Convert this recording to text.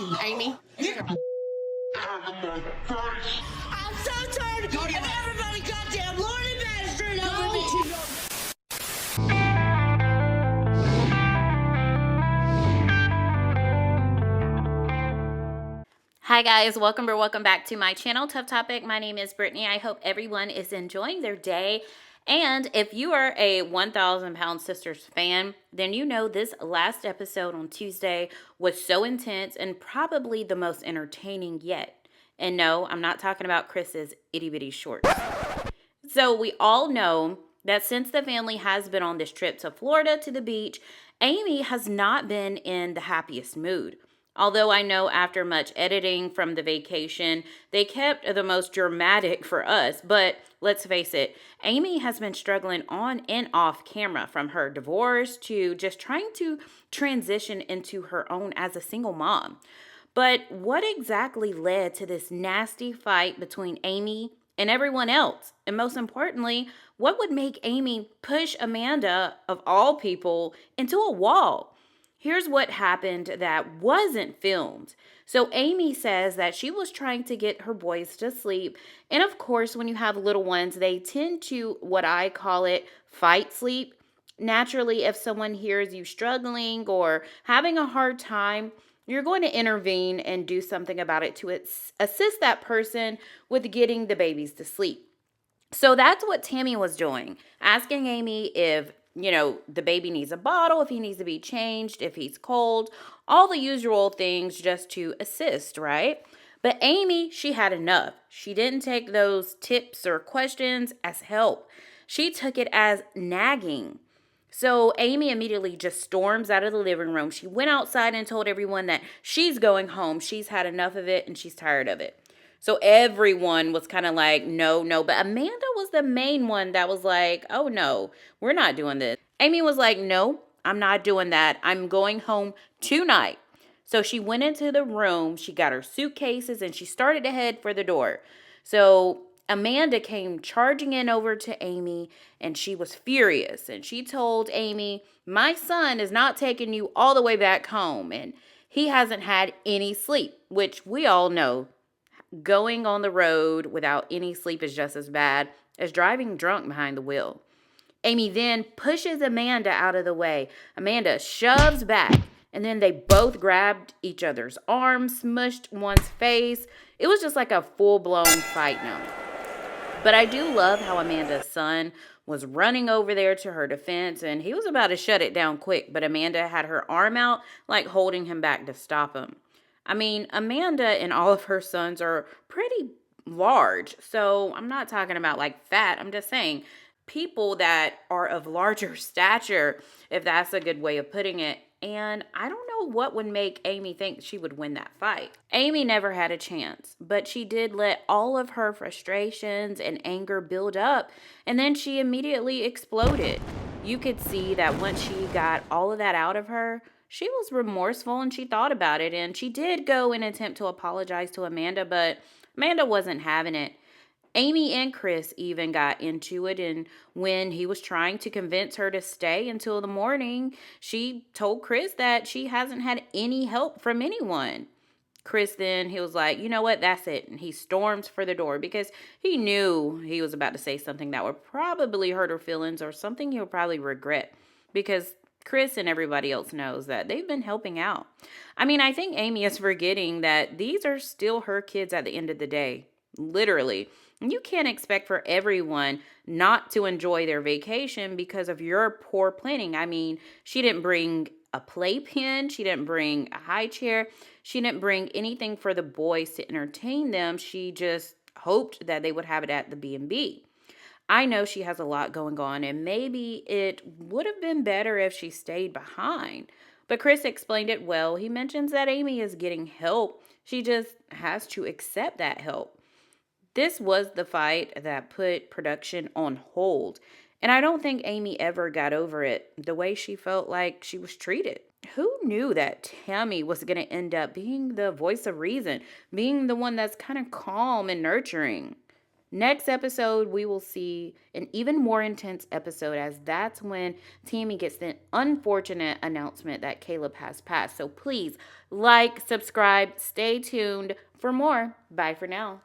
Amy. I'm so tired of everybody goddamn Lord and Bastard over me. Hi guys, welcome back to my channel, Tough Topic. My name is Brittany. I hope everyone is enjoying their day. And if you are a 1,000 Pound Sisters fan, then you know this last episode on Tuesday was so intense and probably the most entertaining yet. And no, I'm not talking about Chris's itty bitty shorts. So we all know that since the family has been on this trip to Florida to the beach, Amy has not been in the happiest mood. Although I know after much editing from the vacation, they kept the most dramatic for us. But let's face it, Amy has been struggling on and off camera, from her divorce to just trying to transition into her own as a single mom. But what exactly led to this nasty fight between Amy and everyone else? And most importantly, what would make Amy push Amanda, of all people, into a wall? Here's what happened that wasn't filmed. So Amy says that she was trying to get her boys to sleep. And of course, when you have little ones, they tend to, what I call it, fight sleep. Naturally, if someone hears you struggling or having a hard time, you're going to intervene and do something about it to assist that person with getting the babies to sleep. So that's what Tammy was doing, asking Amy if, the baby needs a bottle, if he needs to be changed, if he's cold, all the usual things just to assist, right? But Amy, she had enough. She didn't take those tips or questions as help. She took it as nagging. So Amy immediately just storms out of the living room. She went outside and told everyone that she's going home. She's had enough of it and she's tired of it. So everyone was kind of like, no. But Amanda was the main one that was like, oh no, we're not doing this. Amy was like, no, I'm not doing that. I'm going home tonight. So she went into the room, she got her suitcases, and she started to head for the door. So Amanda came charging in over to Amy, and she was furious. And she told Amy, my son is not taking you all the way back home, and he hasn't had any sleep, which we all know. Going on the road without any sleep is just as bad as driving drunk behind the wheel. Amy then pushes Amanda out of the way. Amanda shoves back, and then they both grabbed each other's arms, smushed one's face. It was just like a full-blown fight now. But I do love how Amanda's son was running over there to her defense, and he was about to shut it down quick, but Amanda had her arm out, like holding him back to stop him. I mean, Amanda and all of her sons are pretty large, so I'm not talking about like fat. I'm just saying people that are of larger stature, if that's a good way of putting it. And I don't know what would make Amy think she would win that fight. Amy never had a chance, but she did let all of her frustrations and anger build up, and then she immediately exploded. You could see that once she got all of that out of her, she was remorseful and she thought about it, and she did go and attempt to apologize to Amanda, but Amanda wasn't having it. Amy and Chris even got into it, and when he was trying to convince her to stay until the morning, she told Chris that she hasn't had any help from anyone. Chris then, he was like, you know what, that's it. And he storms for the door because he knew he was about to say something that would probably hurt her feelings or something he'll probably regret, because Chris and everybody else knows that they've been helping out. I mean, I think Amy is forgetting that these are still her kids at the end of the day. Literally. You can't expect for everyone not to enjoy their vacation because of your poor planning. I mean, she didn't bring a playpen. She didn't bring a high chair. She didn't bring anything for the boys to entertain them. She just hoped that they would have it at the B&B. I know she has a lot going on, and maybe it would have been better if she stayed behind. But Chris explained it well. He mentions that Amy is getting help. She just has to accept that help. This was the fight that put production on hold. And I don't think Amy ever got over it, the way she felt like she was treated. Who knew that Tammy was going to end up being the voice of reason, being the one that's kind of calm and nurturing? Next episode, we will see an even more intense episode, as that's when Tammy gets the unfortunate announcement that Caleb has passed. So please like, subscribe, stay tuned for more. Bye for now.